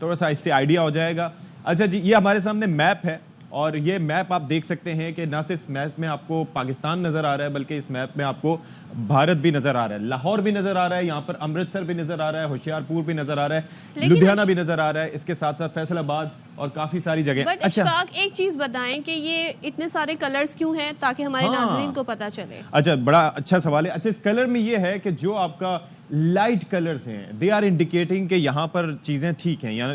थोड़ा सा इससे आइडिया हो जाएगा। अच्छा जी, ये हमारे सामने मैप है और ये मैप आप देख सकते हैं कि ना सिर्फ मैप में आपको पाकिस्तान नज़र आ रहा है बल्कि इस मैप में आपको भारत भी नज़र आ रहा है, लाहौर भी नज़र आ रहा है, यहाँ पर अमृतसर भी नज़र आ रहा है, होशियारपुर भी नज़र आ रहा है, लुधियाना भी नज़र आ रहा है, इसके साथ साथ फैसलाबाद और काफ़ी सारी जगह। अच्छा, एक चीज़ बताएं कि ये इतने सारे कलर्स क्यों हैं, ताकि हमारे नाज़रीन को पता चले। अच्छा, बड़ा अच्छा सवाल है। अच्छा, इस कलर में ये है कि जो आपका लाइट कलर्स हैं, दे आर इंडिकेटिंग कि यहाँ पर चीजें ठीक हैं, यानी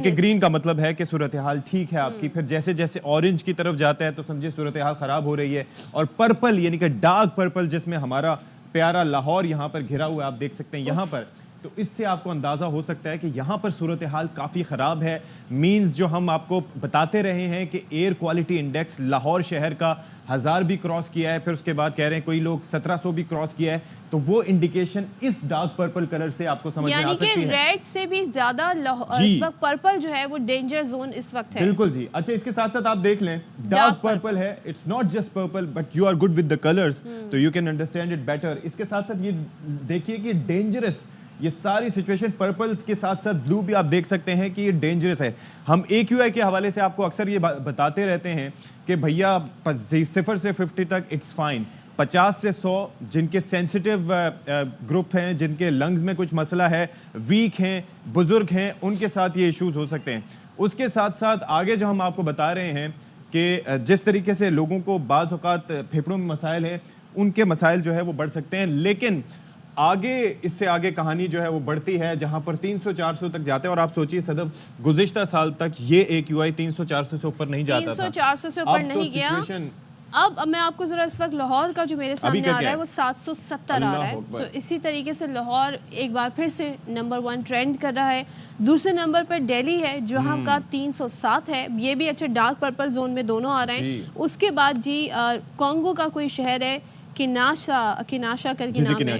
कि ग्रीन का मतलब है कि सूरत हाल ठीक है आपकी। फिर जैसे जैसे ऑरेंज की तरफ जाता है तो समझिए सूरत हाल खराब हो रही है। और पर्पल यानी कि डार्क पर्पल जिसमें हमारा प्यारा लाहौर यहाँ पर घिरा हुआ है, आप देख सकते हैं यहाँ पर, तो इससे आपको अंदाजा हो सकता है कि यहाँ पर सूरत हाल काफ़ी ख़राब है। मीन्स जो हम आपको बताते रहे हैं कि एयर क्वालिटी इंडेक्स लाहौर शहर का 1000 भी क्रॉस किया है, फिर उसके बाद कह रहे हैं कोई लोग 1700 भी क्रॉस किया है, तो वो इंडिकेशन इस डार्क पर्पल कलर से आपको समझ में आ सकती है। यानी कि रेड से भी ज्यादा इस वक्त पर्पल जो है वो डेंजर जोन इस वक्त है। बिल्कुल जी। अच्छा, इसके साथ साथ आप देख लें डार्क पर्पल है, it's not just purple but you are good with the colours, तो you can understand it better. इसके साथ साथ ये देखिए कि डेंजरस, ये सारी सिचुएशन पर्पल्स के साथ साथ ब्लू भी आप देख सकते हैं कि ये डेंजरस है। हम AQI के हवाले से आपको अक्सर ये बताते रहते हैं कि भैया 0 से 50 तक इट्स फाइन, 50 से 100 जिनके सेंसिटिव ग्रुप हैं, जिनके लंग्स में कुछ मसला है, वीक हैं, बुजुर्ग हैं, उनके साथ ये इश्यूज हो सकते हैं। उसके साथ साथ आगे जो हम आपको बता रहे हैं कि जिस तरीके से लोगों को बाज़ औक़ात फेफड़ों में मसाइल हैं, उनके मसाइल जो है वो बढ़ सकते हैं। लेकिन आगे, इससे आगे कहानी जो है वो बढ़ती है जहां पर 300-400 तक जाते हैं। और आप सोचिए सदफ, गुज़िश्ता साल तक ये AQI 300-400 से ऊपर नहीं जाता था, 300-400 से ऊपर नहीं गया। अब मैं आपको जरा इस वक्त लाहौर का जो मेरे सामने आ रहा है वो 770 आ रहा है। तो इसी तरीके से लाहौर एक बार फिर से नंबर 1 ट्रेंड कर रहा है। दूसरे नंबर पर दिल्ली है जहां का 307 है, ये भी अच्छा डार्क पर्पल जोन में दोनों आ रहे हैं। उसके बाद जी कॉन्गो का कोई शहर है किनाशा करके नाम है,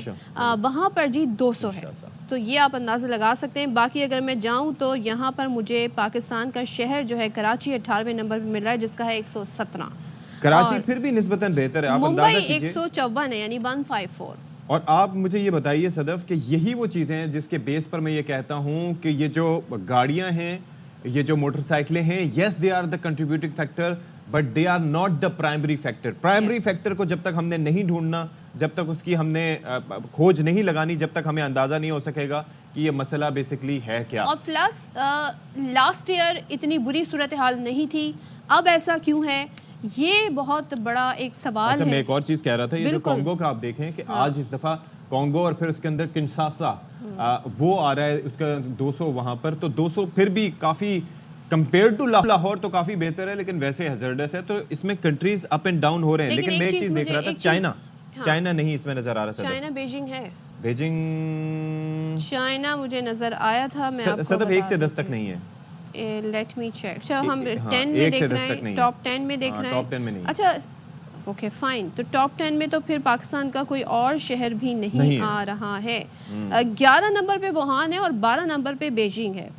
वहाँ पर जी 200 है। तो ये आप अंदाज़ा लगा सकते हैं। बाकी अगर मैं जाऊँ तो यहाँ पर मुझे पाकिस्तान का शहर जो है कराची 18वें नंबर पर मिल रहा है जिसका है 117। कराची फिर भी निस्बतन बेहतर है, आप अंदाजा कीजिए। मुंबई 154 है, यानी 154। और आप मुझे ये बताइए सदफ कि यही वो चीज़ें हैं जिसके बेस पर मैं ये कहता हूँ कि ये जो गाड़ियाँ हैं, ये जो मोटरसाइकिलें हैं, yes they are the contributing factor but they are not the primary factor. Primary factor को जब तक हमने नहीं ढूंढना, जब तक उसकी हमने खोज नहीं लगानी, जब तक हमें अंदाज़ा नहीं हो सकेगा कि ये मसला बेसिकली है क्या। और प्लस लास्ट ईयर इतनी बुरी सूरत हाल नहीं थी, अब ऐसा क्यों है, ये बहुत बड़ा एक सवाल है। मैं एक और चीज़ कह रहा था, ये जो कॉन्गो का आप देखें कि आज इस दफ़ा कॉन्गो और फिर उसके अंदर किंशासा वो आ रहा है, उसका 200 वहाँ पर, तो 200 फिर भी काफ़ी कंपेयर टू लाहौर तो काफी बेहतर है, लेकिन वैसे हैजर्डस है। तो इसमें कंट्रीज अप एंड डाउन हो रहे हैं। लेकिन मैं एक चीज देख रहा था, चाइना नहीं इसमें नजर आ रहा। चाइना बीजिंग है, बीजिंग चाइना मुझे नजर आया था। मैं आपको सदफ 1 से 10 तक नहीं है। Let me check. अच्छा, हम 10 में देख रहे हैं, टॉप 10 में देख रहे हैं। टॉप 10 में नहीं। अच्छा ओके फाइन, तो टॉप 10 में तो फिर पाकिस्तान का कोई और शहर भी नहीं आ रहा है। 11 नंबर पे वुहान है और 12 नंबर पे बीजिंग है।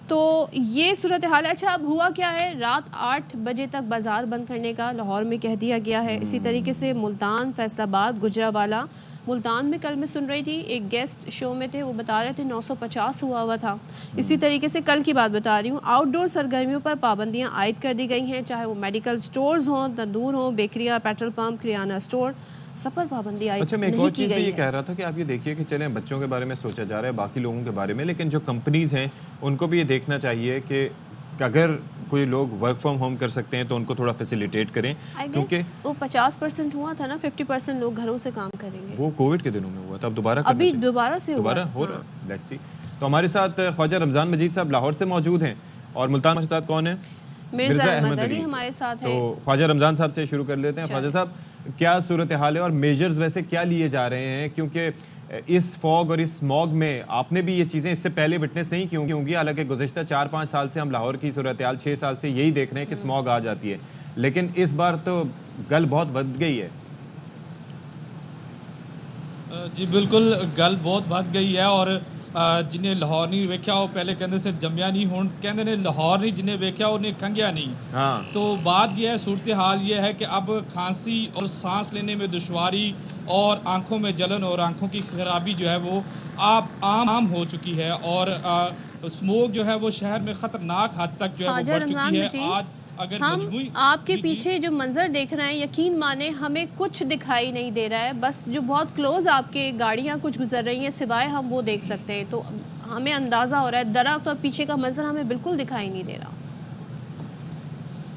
तो ये सूरत हाल है। अच्छा, अब हुआ क्या है, रात 8 बजे तक बाज़ार बंद करने का लाहौर में कह दिया गया है। इसी तरीके से मुल्तान, फैसलाबाद, गुजरावाला, मुल्तान में कल मैं सुन रही थी, एक गेस्ट शो में थे, वो बता रहे थे 950 हुआ था। इसी तरीके से कल की बात बता रही हूँ, आउटडोर सरगर्मियों पर पाबंदियाँ आयद कर दी गई हैं, चाहे वो मेडिकल स्टोर्स हों, तंदूर हों, बेकरियाँ, पेट्रोल पम्प, किराना स्टोर, सब पर पाबंदी आई। अच्छा, मैं एक और चीज़ भी ये कह रहा था कि आप ये देखिए कि चलें बच्चों के बारे में सोचा जा रहा है, बाकी लोगों के बारे में, लेकिन जो कंपनीज़ हैं उनको भी ये देखना चाहिए कि अगर कोई लोग वर्क फ्रॉम होम कर सकते हैं तो उनको थोड़ा फैसिलिटेट करें, क्योंकि वो 50% हुआ था ना, 50% लोग घरों से काम करेंगे। वो कोविड के दिनों में हुआ था, अब दोबारा अभी दोबारा हो रहा है। Let's see. तो हमारे साथ ख्वाजा रमज़ान मजीद साहब लाहौर से मौजूद हैं और मुल्तान के साथ कौन है, मिर्ज़ा अहमद अली हमारे साथ हैं। तो ख्वाजा रमज़ान साहब से शुरू कर लेते हैं। ख्वाजा साहब, क्या सूरत हाल है और मेजर्स वैसे क्या लिए जा रहे हैं, क्योंकि इस फॉग और इस स्मॉग में आपने भी ये चीज़ें इससे पहले विटनेस नहीं की होंगी। हालांकि गुज़िश्ता 4-5 साल से हम लाहौर की सूरत हाल, 6 साल से यही देख रहे हैं कि स्मॉग आ जाती है, लेकिन इस बार तो गल बहुत बढ़ गई है। जी बिल्कुल, गल बहुत बढ़ गई है और जिन्हें लाहौर नहीं वेख्या वो पहले कहते से जमया नहीं, हुण कहते ने लाहौर नहीं जिन्हें वेख्या उन्हें खंघिया नहीं। हाँ। तो बात यह है, सूरत हाल ये है कि अब खांसी और सांस लेने में दुश्वारी और आंखों में जलन और आंखों की खराबी जो है वो आम हो चुकी है। और स्मोक जो है वो शहर में ख़तरनाक हद तक जो है वो बढ़ चुकी है। आज अगर हम मजमूई आपके पीछे जो मंजर देख रहे हैं, यकीन माने हमें कुछ दिखाई नहीं दे रहा है, बस जो बहुत क्लोज आपके गाड़ियां कुछ गुजर रही हैं सिवाय हम वो देख सकते हैं, तो हमें अंदाज़ा हो रहा है दरख्त और पीछे का मंजर हमें बिल्कुल दिखाई नहीं दे रहा।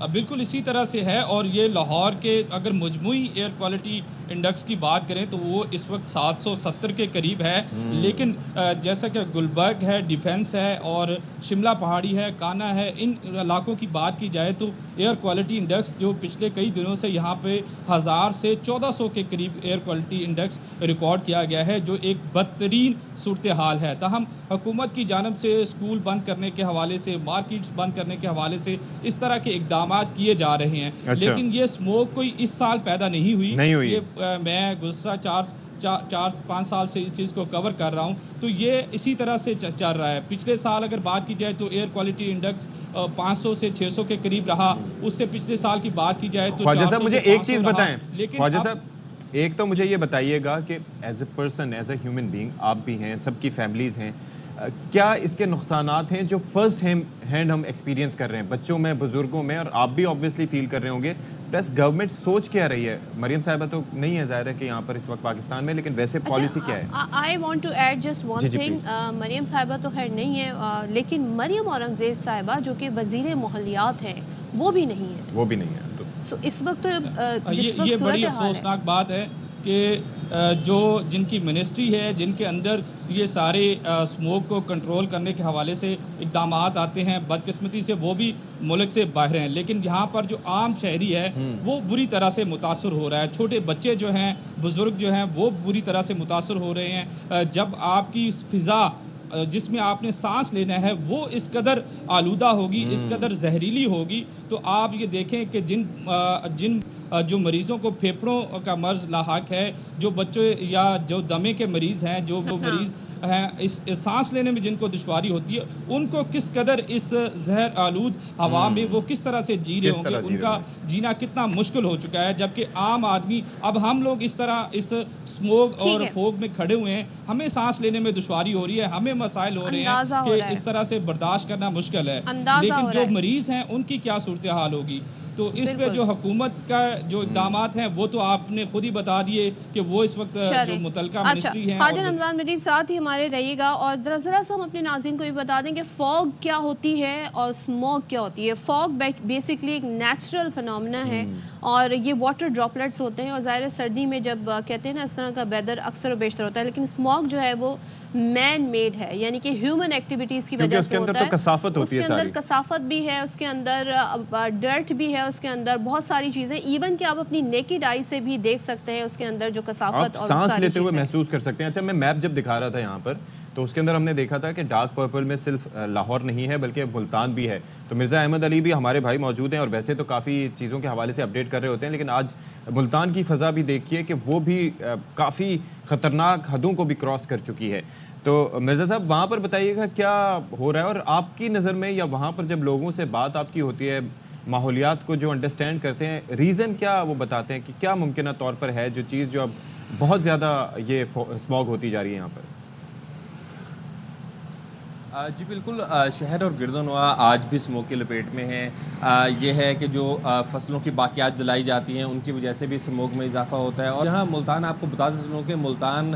बिल्कुल इसी तरह से है। और ये लाहौर के अगर मजमूई एयर क्वालिटी इंडेक्स की बात करें तो वो इस वक्त 770 के करीब है, लेकिन जैसा कि गुलबर्ग है, डिफेंस है और शिमला पहाड़ी है, काना है, इन इलाकों की बात की जाए तो एयर क्वालिटी इंडेक्स जो पिछले कई दिनों से यहाँ पे 1000 से 1400 के करीब एयर क्वालिटी इंडेक्स रिकॉर्ड किया गया है, जो एक बदतरीन सूरत हाल है। ताहम हुकूमत की जानब से स्कूल बंद करने के हवाले से, मार्केट्स बंद करने के हवाले से इस तरह के इकदाम किए जा रहे हैं। अच्छा। लेकिन ये स्मोक कोई इस साल पैदा नहीं हुई। ये मैं गुज़श्ता 4-5 साल से इस चीज़ को कवर कर रहा हूँ, तो ये इसी तरह से चल रहा है। पिछले साल अगर बात की जाए तो एयर क्वालिटी इंडेक्स 500 से 600 के करीब रहा, उससे पिछले साल की बात की जाए तो ख्वाजा साहब मुझे एक चीज़ बताएं, लेकिन ख्वाजा साहब एक तो मुझे ये बताइएगा कि as a person, as a human being, आप भी हैं, सबकी फैमिलीज़ हैं, क्या इसके नुकसानात हैं जो फर्स्ट हैंड हम एक्सपीरियंस कर रहे हैं, बच्चों में, बुजुर्गों में, और आप भी ऑब्वियसली फील कर रहे होंगे, प्लस गवर्नमेंट सोच क्या रही है? मरियम साहिबा तो नहीं है ज़ाहिर है कि यहाँ पर इस वक्त पाकिस्तान में, लेकिन वैसे पॉलिसी क्या है? I want to add just one thing, Maryam साहिबा तो खैर नहीं है, लेकिन मरियम औरंगज़ेब साहिबा जो कि वज़ीर माहौलियात हैं वो भी नहीं है, वो भी नहीं है। तो इस वक्त तो ये बड़ी अफसोसनाक बात है कि जो जिनकी मिनिस्ट्री है, जिनके अंदर ये सारे स्मोक को कंट्रोल करने के हवाले से इक़दाम आते हैं, बदकिस्मती से वो भी मुल्क से बाहर हैं, लेकिन यहाँ पर जो आम शहरी है वो बुरी तरह से मुतासर हो रहा है। छोटे बच्चे जो हैं, बुज़ुर्ग जो हैं, वो बुरी तरह से मुतासर हो रहे हैं। जब आपकी फ़िज़ा जिसमें आपने सांस लेना है वो इस कदर आलूदा होगी, इस कदर जहरीली होगी, तो आप ये देखें कि जिन जो मरीज़ों को फेफड़ों का मर्ज़ लाहक है, जो बच्चों या जो दमे के मरीज़ हैं, जो वो मरीज़ हैं, इस सांस लेने में जिनको दुश्वारी होती है, उनको किस कदर इस जहर आलूद हवा में वो किस तरह से जी रहे होंगे, उनका जीना कितना मुश्किल हो चुका है। जबकि आम आदमी, अब हम लोग इस तरह इस स्मोक और फोग में खड़े हुए हैं, हमें सांस लेने में दुश्वारी हो रही है, हमें मसाइल हो रहे हैं कि इस तरह से बर्दाश्त करना मुश्किल है। लेकिन जो मरीज़ हैं उनकी क्या सूरत हाल होगी? तो इस पे जो हुकूमत का जो इक़दाम हैं वो तो आपने खुद ही बता दिए कि वो इस वक्त जो मुतलका मिनिस्ट्री है। ख्वाजा रमज़ान मजीद साथ ही हमारे रहिएगा, और ज़रा सा हम अपने नाज़रीन को भी बता दें कि फॉग क्या होती है और स्मोक क्या होती है। फॉग बेसिकली एक नेचुरल फिनोमेना है और ये वाटर ड्रॉपलेट्स होते हैं, और ज़ाहिर सर्दी में जब कहते हैं ना इस तरह का वेदर अक्सर व बेशतर होता है, लेकिन स्मोक जो है वो मैन मेड है, यानी कि ह्यूमन एक्टिविटीज़ की वजह से होता है। कसाफत होती है, उसके अंदर कसाफत भी है, उसके अंदर डर्ट भी है, उसके अंदर बहुत सारी चीज़ें, इवन कि आप अपनी नेकेड आई से भी देख सकते हैं उसके अंदर जो कसाफत और सांस लेते हुए महसूस कर सकते हैं। अच्छा, मैं मैप जब दिखा रहा था यहाँ पर तो उसके अंदर हमने देखा था कि डार्क पर्पल में सिर्फ लाहौर नहीं है बल्कि मुल्तान भी है। तो मिर्ज़ा अहमद अली भी हमारे भाई मौजूद हैं और वैसे तो काफ़ी चीज़ों के हवाले से अपडेट कर रहे होते हैं, लेकिन आज मुल्तान की फ़ज़ा भी देखिए कि वो भी काफ़ी ख़तरनाक हदों को भी क्रॉस कर चुकी है। तो मिर्ज़ा साहब वहाँ पर बताइएगा क्या हो रहा है, और आपकी नज़र में या वहाँ पर जब लोगों से बात आपकी होती है, माहौलियात को जो अंडरस्टैंड करते हैं, रीज़न क्या वो बताते हैं कि क्या मुमकिन तौर पर है जो चीज़ जो अब बहुत ज़्यादा ये स्मॉग होती जा रही है यहाँ पर? जी बिल्कुल, शहर और गिरदोनवा आज भी स्मोक की लपेट में है। ये है कि जो फसलों की बाकियात जलाई जाती हैं उनकी वजह से भी स्मोक में इजाफा होता है। और यहाँ मुल्तान, आपको बता दें कि मुल्तान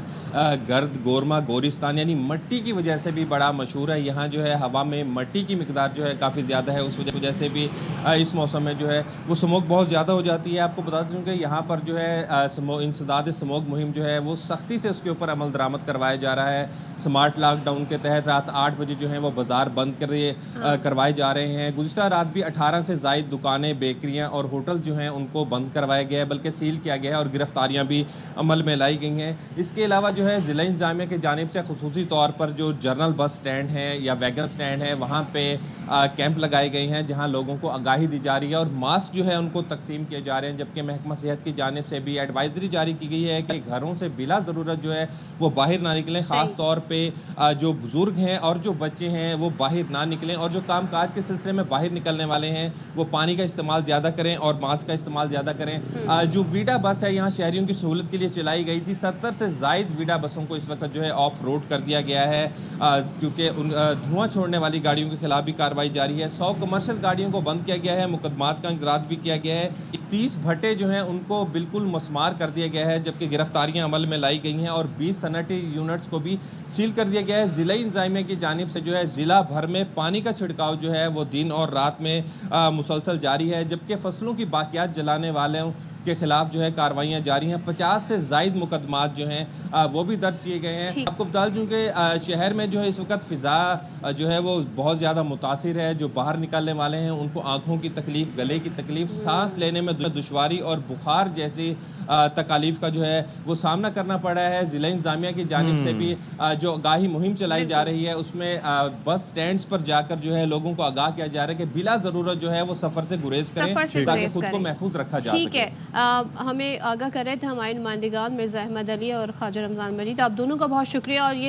गर्द, गोरमा, गोरिस्तान यानी मट्टी की वजह से भी बड़ा मशहूर है। यहाँ जो है हवा में मट्टी की मिकदार जो है काफ़ी ज़्यादा है, उस वजह से भी इस मौसम में जो है वो स्मोक बहुत ज़्यादा हो जाती है। आपको बता दें कि यहाँ पर जो है इंसदाद स्मोक मुहिम जो है वो सख्ती से उसके ऊपर अमल दरामद करवाया जा रहा है। स्मार्ट लॉकडाउन के तहत रात 8 बजे जो है वो बाजार बंद करवाए जा रहे हैं। गुज़िश्ता रात भी 18 से ज़ायद दुकानें, बेकरियां और होटल जो हैं उनको बंद करवाया गया है, बल्कि सील किया गया है और गिरफ्तारियां भी अमल में लाई गई हैं। इसके अलावा जो है ज़िला इंतज़ामिया की जानिब से खुसूसी तौर पर जो जर्नल बस स्टैंड है या वैगन स्टैंड है वहाँ पे कैंप लगाए गए हैं जहाँ लोगों को आगाही दी जा रही है और मास्क जो है उनको तकसीम किए जा रहे हैं। जबकि महकमा सेहत की जानिब से भी एडवाइजरी जारी की गई है कि घरों से बिला ज़रूरत जो है वो बाहर ना निकलें। ख़ास तौर पर जो बुज़ुर्ग हैं और जो بچے ہیں وہ باہر نہ نکلیں، اور جو کام کاج کے سلسلے میں باہر نکلنے والے ہیں وہ پانی کا استعمال زیادہ کریں اور ماسک کا استعمال زیادہ کریں۔ جو ویڈا بس ہے یہاں شہریوں کی سہولت کے لیے چلائی گئی تھی، 70 سے زائد ویڈا بسوں کو اس وقت جو ہے آف روڈ کر دیا گیا ہے، کیونکہ دھواں چھوڑنے والی گاڑیوں کے خلاف بھی کارروائی جاری ہے۔ 100 کمرشل گاڑیوں کو بند کیا گیا ہے، مقدمات کا انذارات بھی کیا گیا ہے۔ 30 بھٹے جو ہیں ان کو بالکل مسمار کر دیا گیا ہے، جبکہ گرفتاریاں عمل میں لائی گئی ہیں، اور 20 صنعتی یونٹس کو بھی سیل کر دیا گیا ہے۔ ضلعی انتظامیہ کی جانب سے جو ہے ضلع بھر میں پانی کا چھڑکاؤ جو ہے وہ دن اور رات میں مسلسل جاری ہے، جبکہ فصلوں کی باقیات جلانے والوں کے خلاف جو ہے کارروائیاں جاری ہیں۔ 50 سے زائد مقدمات جو ہیں وہ بھی درج کیے گئے ہیں۔ آپ کو بتا دوں کہ شہر میں جو ہے اس وقت فضا جو ہے وہ بہت زیادہ متاثر ہے۔ جو باہر نکلنے والے ہیں ان کو آنکھوں کی تکلیف، گلے کی تکلیف، سانس لینے میں دشواری اور بخار جیسی تکالیف کا جو ہے وہ سامنا کرنا پڑ رہا ہے۔ ضلع انتظامیہ کی جانب سے بھی جو آگاہی مہم چلائی جا رہی ہے، اس میں بس سٹینڈز پر جا کر جو ہے لوگوں کو آگاہ کیا جا رہا ہے کہ بلا ضرورت جو ہے وہ سفر سے گریز کریں تاکہ خود کو محفوظ رکھا جا سکے۔ ٹھیک ہے، ہمیں آگاہ کر رہے تھے ہمارے نمائندگان مرزا احمد علی اور خواجہ رمضان مجید، آپ دونوں کا بہت شکریہ۔ اور یہ